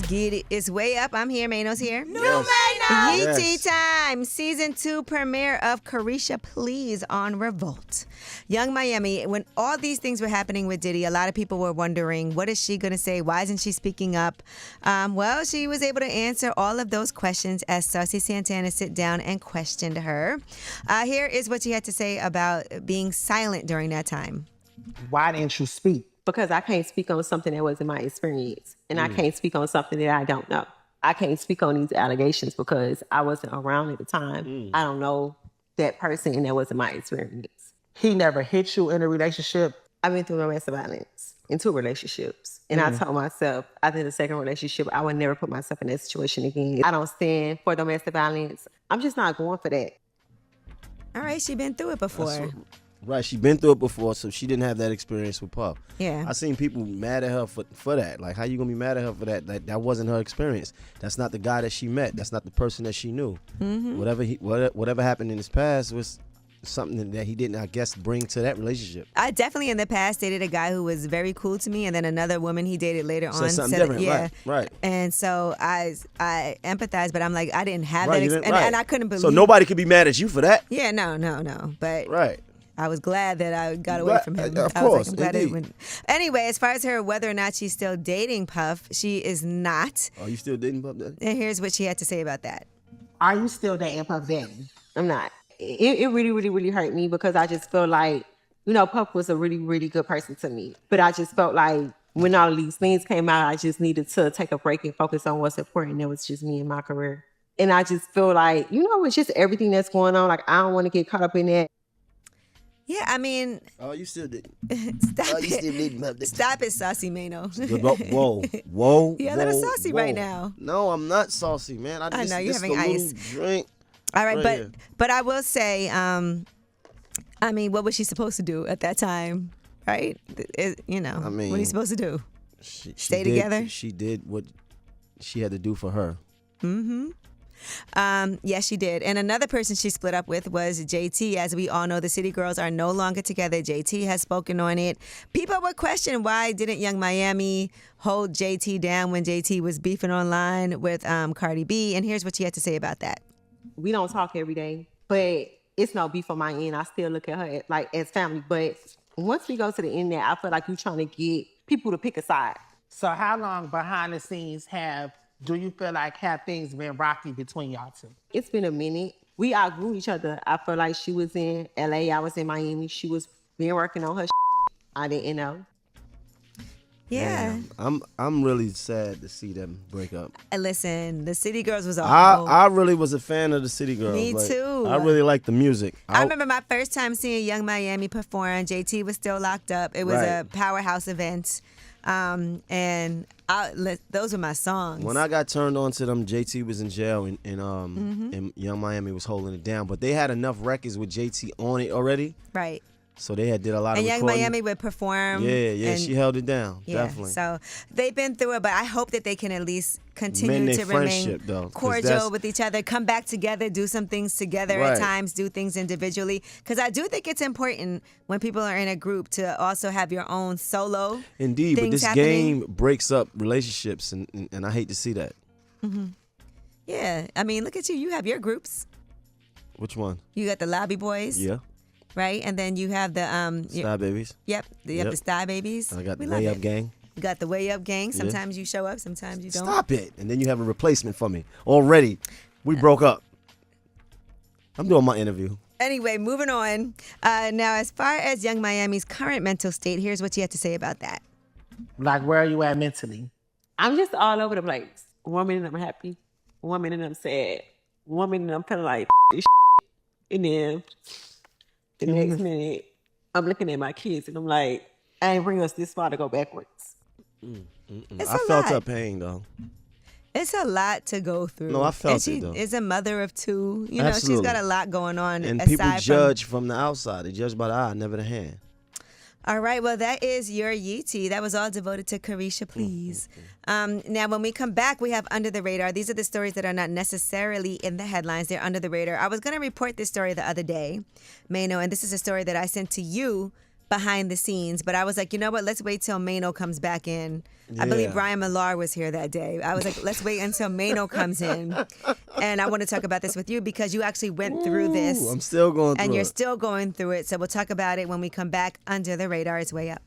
Get it. It's way up. I'm here. Mano's here. New Mano! Yeetie time. Season 2 premiere of Carisha Please on Revolt. Young Miami, when all these things were happening with Diddy, a lot of people were wondering, what is she going to say? Why isn't she speaking up? Well, she was able to answer all of those questions as Saucy Santana sit down and questioned her. Here is what she had to say about being silent during that time. Why didn't you speak? Because I can't speak on something that wasn't my experience. And I can't speak on something that I don't know. I can't speak on these allegations because I wasn't around at the time. I don't know that person and that wasn't my experience. He never hit you in a relationship? I've been through domestic violence in 2 relationships. And I told myself, after the second relationship, I would never put myself in that situation again. I don't stand for domestic violence. I'm just not going for that. All right, she been through it before. Right, she been through it before, so she didn't have that experience with Puff. Yeah. I seen people mad at her for that. Like, how you gonna be mad at her for that? That wasn't her experience. That's not the guy that she met. That's not the person that she knew. Whatever happened in his past was something that he didn't, I guess, bring to that relationship. I definitely in the past dated a guy who was very cool to me, and then another woman he dated later on something different. Yeah, right. And so I empathize, but I'm like, I didn't have that, and I couldn't believe. So nobody could be mad at you for that. Yeah, no, but right. I was glad that I got away from him. Of I course, was like, I'm glad anyway, as far as her whether or not she's still dating Puff, she is not. Are you still dating Puff Daddy? And here's what she had to say about that. Are you still dating Puff Daddy? I'm not. It really, really, really hurt me because I just feel like, Puff was a really, really good person to me. But I just felt like when all of these things came out, I just needed to take a break and focus on what's important. That was just me and my career. And I just feel like, it's just everything that's going on. Like, I don't want to get caught up in that. Yeah, I mean... Oh, you still did. Stop You still dating Puff Daddy. Stop it, Saucy Mano. Whoa. You're a little saucy right now. No, I'm not saucy, man. I know, you're having ice. Drink. All right, but I will say, what was she supposed to do at that time, right? What are you supposed to do? Stay together? She did what she had to do for her. Yes, she did. And another person she split up with was JT. As we all know, the City Girls are no longer together. JT has spoken on it. People would question, why didn't Young Miami hold JT down when JT was beefing online with Cardi B? And here's what she had to say about that. We don't talk every day, but it's no beef on my end. I still look at her as family. But once we go to the end there, I feel like you're trying to get people to pick a side. So how long behind the scenes do you feel like have things been rocky between y'all two? It's been a minute. We outgrew each other. I feel like she was in LA, I was in Miami. She was been working on her I didn't know. Yeah. I'm really sad to see them break up. Listen, the City Girls was awful. I really was a fan of the City Girls. Me too. I really liked the music. I remember my first time seeing Young Miami perform. JT was still locked up. It was a powerhouse event. And those were my songs. When I got turned on to them, JT was in jail and Young Miami was holding it down. But they had enough records with JT on it already. Right. So they did a lot of recording. And Young Miami would perform. Yeah, she held it down, definitely. So they've been through it, but I hope that they can at least continue to remain cordial with each other, come back together, do some things together at times, do things individually. Because I do think it's important when people are in a group to also have your own solo Indeed, but this game breaks up relationships, and I hate to see that. Yeah, I mean, look at you. You have your groups. Which one? You got the Lobby Boys. Yeah. Right, and then you have the Star Babies. Yep, you have the Star Babies. I got the Way Up Gang. You got the Way Up Gang. Sometimes you show up, sometimes you don't. Stop it! And then you have a replacement for me. Already, we broke up. I'm doing my interview. Anyway, moving on. Now, as far as Young Miami's current mental state, here's what she had to say about that. Like, where are you at mentally? I'm just all over the place. 1 minute I'm happy, 1 minute I'm sad, 1 minute I'm feeling like this and then the next minute, I'm looking at my kids and I'm like, I ain't bring us this far to go backwards. I felt her pain, though. It's a lot to go through. No, I felt it, though. She is a mother of 2. She's got a lot going on. And people judge from the outside. They judge by the eye, never the hand. All right, well, that is your Yeetie. That was all devoted to Carisha Please. Now, when we come back, we have Under the Radar. These are the stories that are not necessarily in the headlines. They're under the radar. I was going to report this story the other day, Mano, and this is a story that I sent to you behind the scenes. But I was like, you know what? Let's wait till Mano comes back in. I believe Yeah. Brian Millar was here that day. I was like, let's wait until Mano comes in. And I want to talk about this with you because you actually went through this. I'm still going through And you're it. still going through it. So we'll talk about it when we come back. Under the Radar is way up.